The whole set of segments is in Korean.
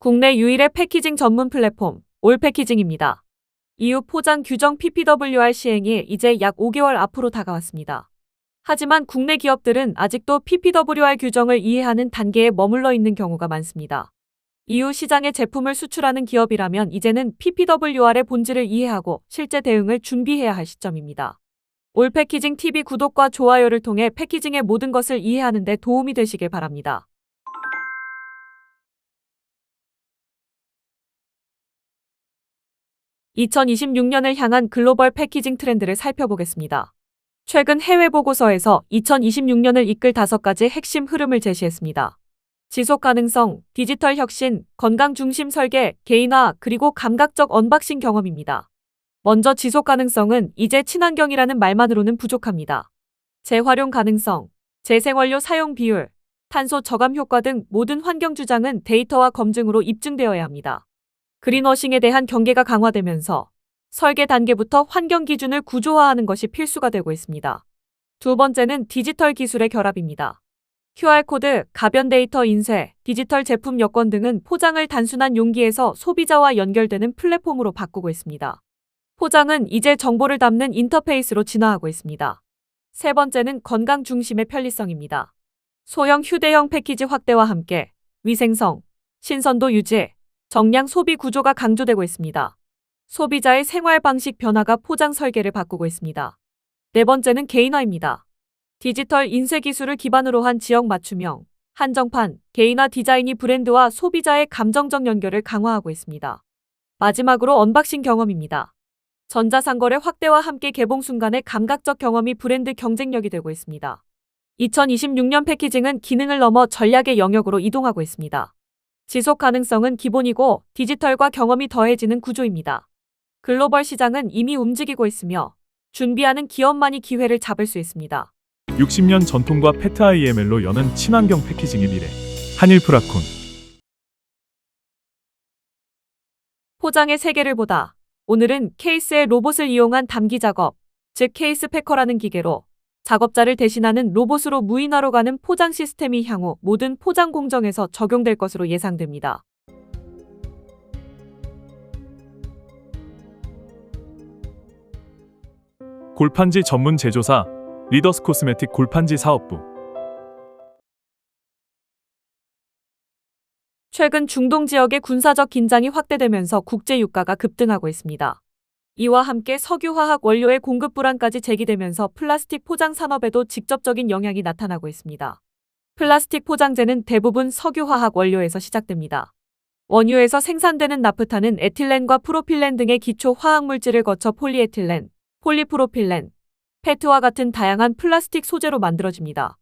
국내 유일의 패키징 전문 플랫폼 올패키징입니다. EU 포장 규정 PPWR 시행이 이제 약 5개월 앞으로 다가왔습니다. 하지만 국내 기업들은 아직도 PPWR 규정을 이해하는 단계에 머물러 있는 경우가 많습니다. EU 시장에 제품을 수출하는 기업이라면 이제는 PPWR의 본질을 이해하고 실제 대응을 준비해야 할 시점입니다. 올패키징 TV 구독과 좋아요를 통해 패키징의 모든 것을 이해하는 데 도움이 되시길 바랍니다. (2026년을) 향한 글로벌 패키징 트렌드를 살펴보겠습니다. 최근 해외 보고서에서 2026년을 이끌 5가지 핵심 흐름을 제시했습니다. 지속 가능성, 디지털 혁신, 건강 중심 설계, 개인화, 그리고 감각적 언박싱 경험입니다. 먼저 지속 가능성은 이제 친환경이라는 말만으로는 부족합니다. 재활용 가능성, 재생원료 사용 비율, 탄소 저감 효과 등 모든 환경 주장은 데이터와 검증으로 입증되어야 합니다. 그린워싱에 대한 경계가 강화되면서 설계 단계부터 환경 기준을 구조화하는 것이 필수가 되고 있습니다. 두 번째는 디지털 기술의 결합입니다. QR코드, 가변 데이터 인쇄, 디지털 제품 여권 등은 포장을 단순한 용기에서 소비자와 연결되는 플랫폼으로 바꾸고 있습니다. 포장은 이제 정보를 담는 인터페이스로 진화하고 있습니다. 세 번째는 건강 중심의 편리성입니다. 소형 휴대용 패키지 확대와 함께 위생성, 신선도 유지, 정량 소비 구조가 강조되고 있습니다. 소비자의 생활 방식 변화가 포장 설계를 바꾸고 있습니다. 네 번째는 개인화입니다. 디지털 인쇄 기술을 기반으로 한 지역 맞춤형, 한정판, 개인화 디자인이 브랜드와 소비자의 감정적 연결을 강화하고 있습니다. 마지막으로 언박싱 경험입니다. 전자상거래 확대와 함께 개봉 순간의 감각적 경험이 브랜드 경쟁력이 되고 있습니다. 2026년 패키징은 기능을 넘어 전략의 영역으로 이동하고 있습니다. 지속 가능성은 기본이고 디지털과 경험이 더해지는 구조입니다. 글로벌 시장은 이미 움직이고 있으며 준비하는 기업만이 기회를 잡을 수 있습니다. 60년 전통과 페트 IML로 여는 친환경 패키징의 미래. 한일프라콘. 포장의 세계를 보다. 오늘은 케이스에 로봇을 이용한 담기 작업, 즉 케이스 패커라는 기계로 작업자를 대신하는 로봇으로 무인화로 가는 포장 시스템이 향후 모든 포장 공정에서 적용될 것으로 예상됩니다. 골판지 전문 제조사 리더스 코스메틱 골판지 사업부. 최근 중동 지역의 군사적 긴장이 확대되면서 국제 유가가 급등하고 있습니다. 이와 함께 석유화학 원료의 공급 불안까지 제기되면서 플라스틱 포장 산업에도 직접적인 영향이 나타나고 있습니다. 플라스틱 포장재는 대부분 석유화학 원료에서 시작됩니다. 원유에서 생산되는 나프타는 에틸렌과 프로필렌 등의 기초 화학물질을 거쳐 폴리에틸렌, 폴리프로필렌, 페트와 같은 다양한 플라스틱 소재로 만들어집니다.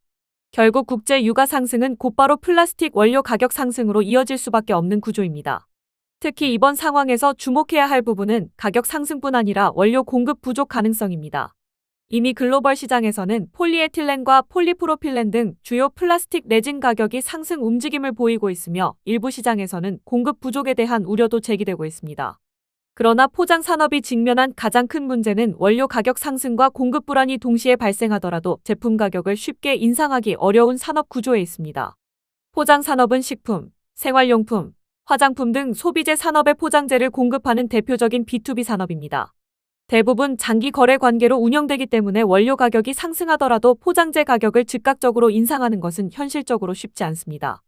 결국 국제 유가 상승은 곧바로 플라스틱 원료 가격 상승으로 이어질 수밖에 없는 구조입니다. 특히 이번 상황에서 주목해야 할 부분은 가격 상승뿐 아니라 원료 공급 부족 가능성입니다. 이미 글로벌 시장에서는 폴리에틸렌과 폴리프로필렌 등 주요 플라스틱 레진 가격이 상승 움직임을 보이고 있으며 일부 시장에서는 공급 부족에 대한 우려도 제기되고 있습니다. 그러나 포장 산업이 직면한 가장 큰 문제는 원료 가격 상승과 공급 불안이 동시에 발생하더라도 제품 가격을 쉽게 인상하기 어려운 산업 구조에 있습니다. 포장 산업은 식품, 생활용품, 화장품 등 소비재 산업의 포장재를 공급하는 대표적인 B2B 산업입니다. 대부분 장기 거래 관계로 운영되기 때문에 원료 가격이 상승하더라도 포장재 가격을 즉각적으로 인상하는 것은 현실적으로 쉽지 않습니다.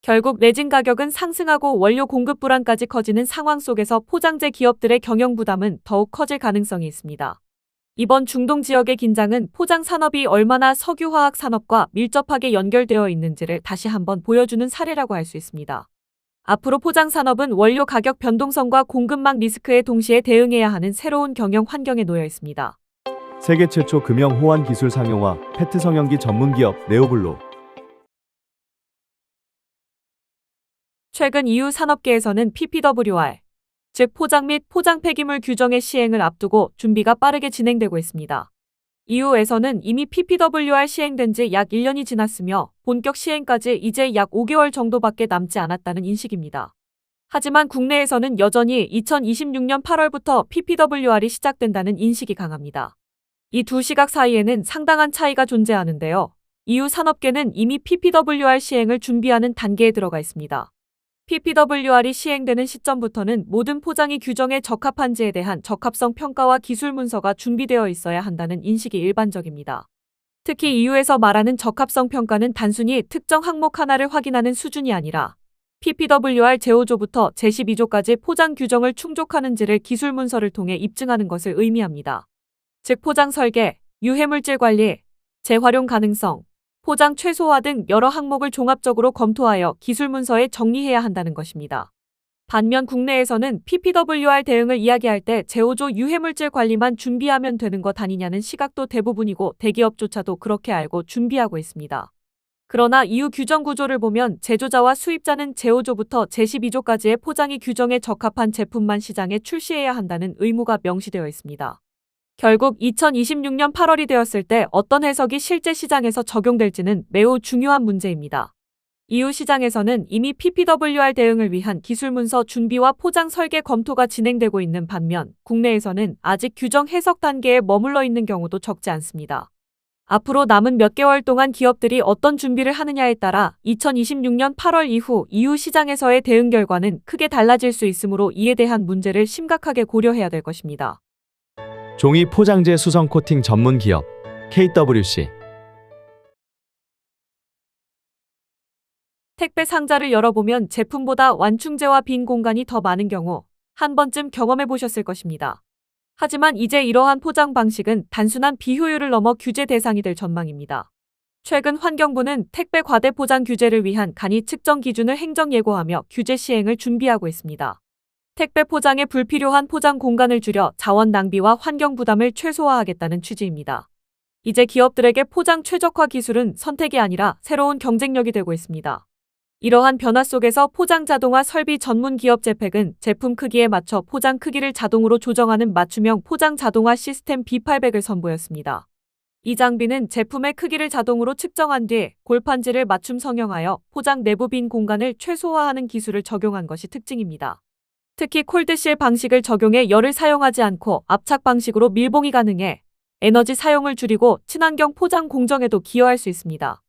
결국 레진 가격은 상승하고 원료 공급 불안까지 커지는 상황 속에서 포장재 기업들의 경영 부담은 더욱 커질 가능성이 있습니다. 이번 중동 지역의 긴장은 포장 산업이 얼마나 석유화학 산업과 밀접하게 연결되어 있는지를 다시 한번 보여주는 사례라고 할 수 있습니다. 앞으로 포장 산업은 원료 가격 변동성과 공급망 리스크에 동시에 대응해야 하는 새로운 경영 환경에 놓여 있습니다. 세계 최초 금형 호환 기술 상용화 페트 성형기 전문 기업 네오블로. 최근 EU 산업계에서는 PPWR, 즉 포장 및 포장 폐기물 규정의 시행을 앞두고 준비가 빠르게 진행되고 있습니다. EU에서는 이미 PPWR 시행된 지 약 1년이 지났으며 본격 시행까지 이제 약 5개월 정도밖에 남지 않았다는 인식입니다. 하지만 국내에서는 여전히 2026년 8월부터 PPWR이 시작된다는 인식이 강합니다. 이 두 시각 사이에는 상당한 차이가 존재하는데요. EU 산업계는 이미 PPWR 시행을 준비하는 단계에 들어가 있습니다. PPWR이 시행되는 시점부터는 모든 포장이 규정에 적합한지에 대한 적합성 평가와 기술 문서가 준비되어 있어야 한다는 인식이 일반적입니다. 특히 EU에서 말하는 적합성 평가는 단순히 특정 항목 하나를 확인하는 수준이 아니라 PPWR 제5조부터 제12조까지 포장 규정을 충족하는지를 기술 문서를 통해 입증하는 것을 의미합니다. 즉 포장 설계, 유해물질 관리, 재활용 가능성, 포장 최소화 등 여러 항목을 종합적으로 검토하여 기술 문서에 정리해야 한다는 것입니다. 반면 국내에서는 PPWR 대응을 이야기할 때 제5조 유해물질 관리만 준비하면 되는 것 아니냐는 시각도 대부분이고 대기업조차도 그렇게 알고 준비하고 있습니다. 그러나 EU 규정 구조를 보면 제조자와 수입자는 제5조부터 제12조까지의 포장이 규정에 적합한 제품만 시장에 출시해야 한다는 의무가 명시되어 있습니다. 결국 2026년 8월이 되었을 때 어떤 해석이 실제 시장에서 적용될지는 매우 중요한 문제입니다. EU 시장에서는 이미 PPWR 대응을 위한 기술문서 준비와 포장 설계 검토가 진행되고 있는 반면 국내에서는 아직 규정 해석 단계에 머물러 있는 경우도 적지 않습니다. 앞으로 남은 몇 개월 동안 기업들이 어떤 준비를 하느냐에 따라 2026년 8월 이후 EU 시장에서의 대응 결과는 크게 달라질 수 있으므로 이에 대한 문제를 심각하게 고려해야 될 것입니다. 종이 포장재 수성 코팅 전문 기업 KWC. 택배 상자를 열어보면 제품보다 완충제와 빈 공간이 더 많은 경우 한 번쯤 경험해 보셨을 것입니다. 하지만 이제 이러한 포장 방식은 단순한 비효율을 넘어 규제 대상이 될 전망입니다. 최근 환경부는 택배 과대 포장 규제를 위한 간이 측정 기준을 행정 예고하며 규제 시행을 준비하고 있습니다. 택배 포장에 불필요한 포장 공간을 줄여 자원 낭비와 환경 부담을 최소화하겠다는 취지입니다. 이제 기업들에게 포장 최적화 기술은 선택이 아니라 새로운 경쟁력이 되고 있습니다. 이러한 변화 속에서 포장 자동화 설비 전문 기업 제팩은 제품 크기에 맞춰 포장 크기를 자동으로 조정하는 맞춤형 포장 자동화 시스템 B800을 선보였습니다. 이 장비는 제품의 크기를 자동으로 측정한 뒤 골판지를 맞춤 성형하여 포장 내부 빈 공간을 최소화하는 기술을 적용한 것이 특징입니다. 특히 콜드실 방식을 적용해 열을 사용하지 않고 압착 방식으로 밀봉이 가능해 에너지 사용을 줄이고 친환경 포장 공정에도 기여할 수 있습니다.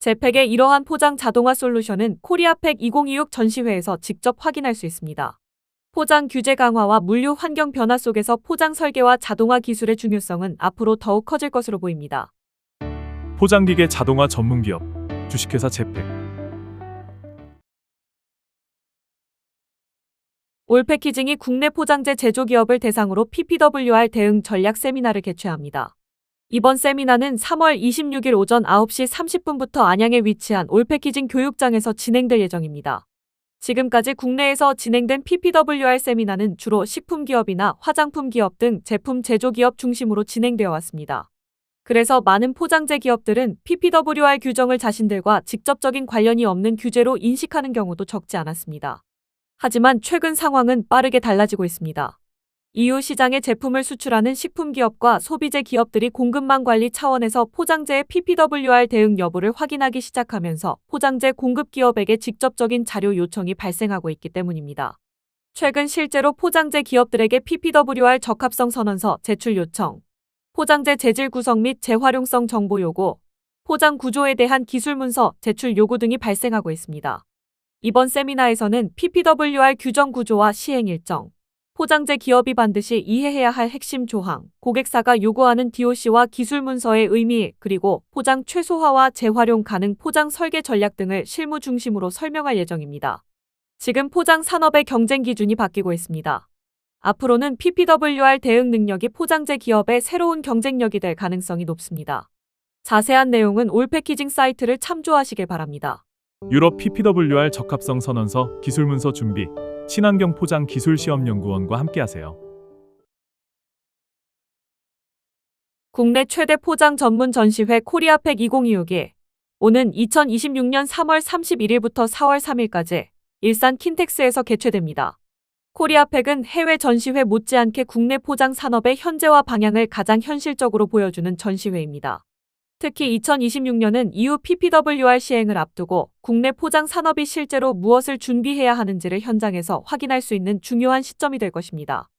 제팩의 이러한 포장 자동화 솔루션은 코리아팩 2026 전시회에서 직접 확인할 수 있습니다. 포장 규제 강화와 물류 환경 변화 속에서 포장 설계와 자동화 기술의 중요성은 앞으로 더욱 커질 것으로 보입니다. 포장기계 자동화 전문기업 주식회사 제팩. 올패키징이 국내 포장재 제조기업을 대상으로 PPWR 대응 전략 세미나를 개최합니다. 이번 세미나는 3월 26일 오전 9시 30분부터 안양에 위치한 올패키징 교육장에서 진행될 예정입니다. 지금까지 국내에서 진행된 PPWR 세미나는 주로 식품기업이나 화장품 기업 등 제품 제조기업 중심으로 진행되어 왔습니다. 그래서 많은 포장재 기업들은 PPWR 규정을 자신들과 직접적인 관련이 없는 규제로 인식하는 경우도 적지 않았습니다. 하지만 최근 상황은 빠르게 달라지고 있습니다. EU 시장에 제품을 수출하는 식품기업과 소비재 기업들이 공급망 관리 차원에서 포장재의 PPWR 대응 여부를 확인하기 시작하면서 포장재 공급기업에게 직접적인 자료 요청이 발생하고 있기 때문입니다. 최근 실제로 포장재 기업들에게 PPWR 적합성 선언서 제출 요청, 포장재 재질 구성 및 재활용성 정보 요구, 포장 구조에 대한 기술 문서 제출 요구 등이 발생하고 있습니다. 이번 세미나에서는 PPWR 규정 구조와 시행 일정, 포장재 기업이 반드시 이해해야 할 핵심 조항, 고객사가 요구하는 DOC와 기술 문서의 의미, 그리고 포장 최소화와 재활용 가능 포장 설계 전략 등을 실무 중심으로 설명할 예정입니다. 지금 포장 산업의 경쟁 기준이 바뀌고 있습니다. 앞으로는 PPWR 대응 능력이 포장재 기업의 새로운 경쟁력이 될 가능성이 높습니다. 자세한 내용은 올패키징 사이트를 참조하시길 바랍니다. 유럽 PPWR 적합성 선언서 기술문서 준비 친환경 포장 기술 시험 연구원과 함께하세요. 국내 최대 포장 전문 전시회 코리아팩 2026이 오는 2026년 3월 31일부터 4월 3일까지 일산 킨텍스에서 개최됩니다. 코리아팩은 해외 전시회 못지않게 국내 포장 산업의 현재와 방향을 가장 현실적으로 보여주는 전시회입니다. 특히 2026년은 EU PPWR 시행을 앞두고 국내 포장 산업이 실제로 무엇을 준비해야 하는지를 현장에서 확인할 수 있는 중요한 시점이 될 것입니다.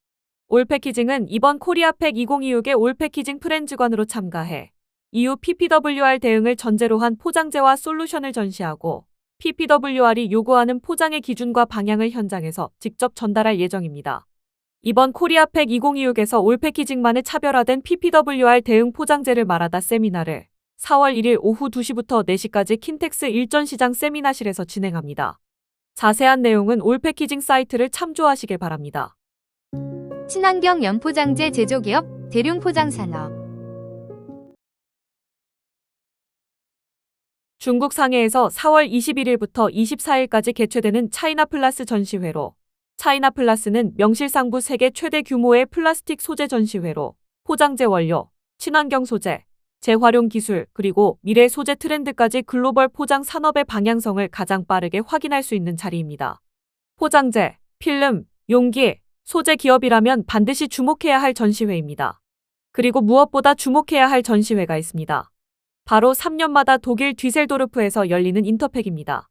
올패키징은 이번 코리아팩 2026의 올패키징 프렌즈관으로 참가해 EU PPWR 대응을 전제로 한 포장재와 솔루션을 전시하고 PPWR이 요구하는 포장의 기준과 방향을 현장에서 직접 전달할 예정입니다. 이번 코리아팩 2026에서 올 패키징만을 차별화된 PPWR 대응 포장재를 말하다 세미나를 4월 1일 오후 2시부터 4시까지 킨텍스 일전시장 세미나실에서 진행합니다. 자세한 내용은 올 패키징 사이트를 참조하시길 바랍니다. 친환경 연포장재 제조기업 대륜포장산업. 중국 상해에서 4월 21일부터 24일까지 개최되는 차이나플라스 전시회로, 차이나플라스는 명실상부 세계 최대 규모의 플라스틱 소재 전시회로 포장재 원료, 친환경 소재, 재활용 기술, 그리고 미래 소재 트렌드까지 글로벌 포장 산업의 방향성을 가장 빠르게 확인할 수 있는 자리입니다. 포장재, 필름, 용기, 소재 기업이라면 반드시 주목해야 할 전시회입니다. 그리고 무엇보다 주목해야 할 전시회가 있습니다. 바로 3년마다 독일 뒤셀도르프에서 열리는 인터팩입니다.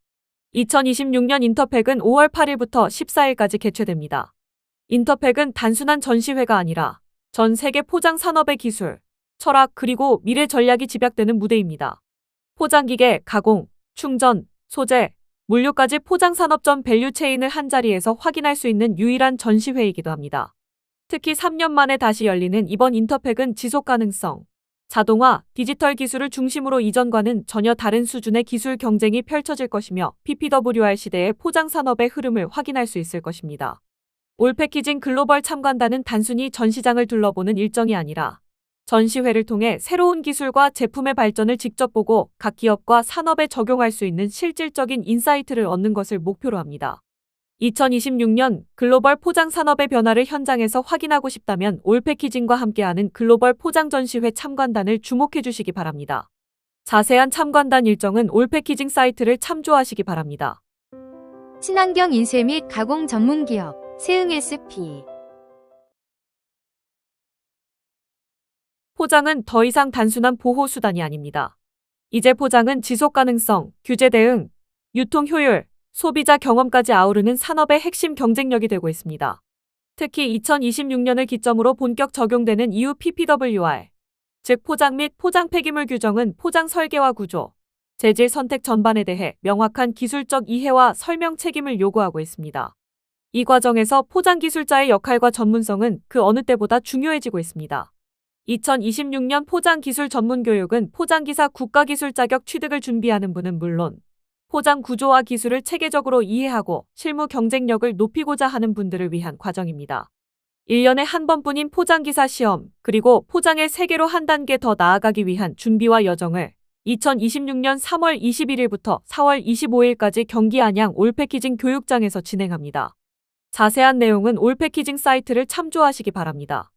2026년 인터팩은 5월 8일부터 14일까지 개최됩니다. 인터팩은 단순한 전시회가 아니라 전 세계 포장 산업의 기술, 철학 그리고 미래 전략이 집약되는 무대입니다. 포장기계, 가공, 충전, 소재, 물류까지 포장 산업 전 밸류 체인을 한자리에서 확인할 수 있는 유일한 전시회이기도 합니다. 특히 3년 만에 다시 열리는 이번 인터팩은 지속 가능성, 자동화, 디지털 기술을 중심으로 이전과는 전혀 다른 수준의 기술 경쟁이 펼쳐질 것이며 PPWR 시대의 포장 산업의 흐름을 확인할 수 있을 것입니다. 올 패키징 글로벌 참관단은 단순히 전시장을 둘러보는 일정이 아니라 전시회를 통해 새로운 기술과 제품의 발전을 직접 보고 각 기업과 산업에 적용할 수 있는 실질적인 인사이트를 얻는 것을 목표로 합니다. 2026년 글로벌 포장 산업의 변화를 현장에서 확인하고 싶다면 올 패키징과 함께하는 글로벌 포장 전시회 참관단을 주목해 주시기 바랍니다. 자세한 참관단 일정은 올 패키징 사이트를 참조하시기 바랍니다. 친환경 인쇄 및 가공 전문 기업 세흥 SP. 포장은 더 이상 단순한 보호 수단이 아닙니다. 이제 포장은 지속 가능성, 규제 대응, 유통 효율, 소비자 경험까지 아우르는 산업의 핵심 경쟁력이 되고 있습니다. 특히 2026년을 기점으로 본격 적용되는 EU PPWR, 즉 포장 및 포장 폐기물 규정은 포장 설계와 구조, 재질 선택 전반에 대해 명확한 기술적 이해와 설명 책임을 요구하고 있습니다. 이 과정에서 포장 기술자의 역할과 전문성은 그 어느 때보다 중요해지고 있습니다. 2026년 포장 기술 전문 교육은 포장기사 국가기술 자격 취득을 준비하는 분은 물론 포장 구조와 기술을 체계적으로 이해하고 실무 경쟁력을 높이고자 하는 분들을 위한 과정입니다. 1년에 한 번뿐인 포장기사 시험, 그리고 포장의 세계로 한 단계 더 나아가기 위한 준비와 여정을 2026년 3월 21일부터 4월 25일까지 경기 안양 올패키징 교육장에서 진행합니다. 자세한 내용은 올패키징 사이트를 참조하시기 바랍니다.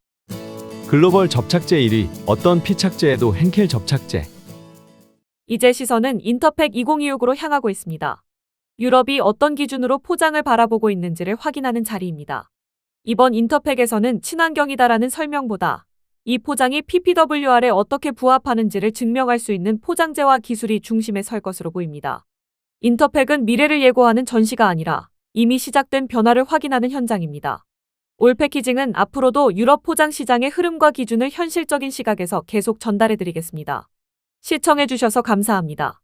글로벌 접착제 1위, 어떤 피착제에도 henkel 접착제. 이제 시선은 인터팩 2026으로 향하고 있습니다. 유럽이 어떤 기준으로 포장을 바라보고 있는지를 확인하는 자리입니다. 이번 인터팩에서는 친환경이다라는 설명보다 이 포장이 PPWR에 어떻게 부합하는지를 증명할 수 있는 포장재와 기술이 중심에 설 것으로 보입니다. 인터팩은 미래를 예고하는 전시가 아니라 이미 시작된 변화를 확인하는 현장입니다. 올 패키징은 앞으로도 유럽 포장 시장의 흐름과 기준을 현실적인 시각에서 계속 전달해드리겠습니다. 시청해주셔서 감사합니다.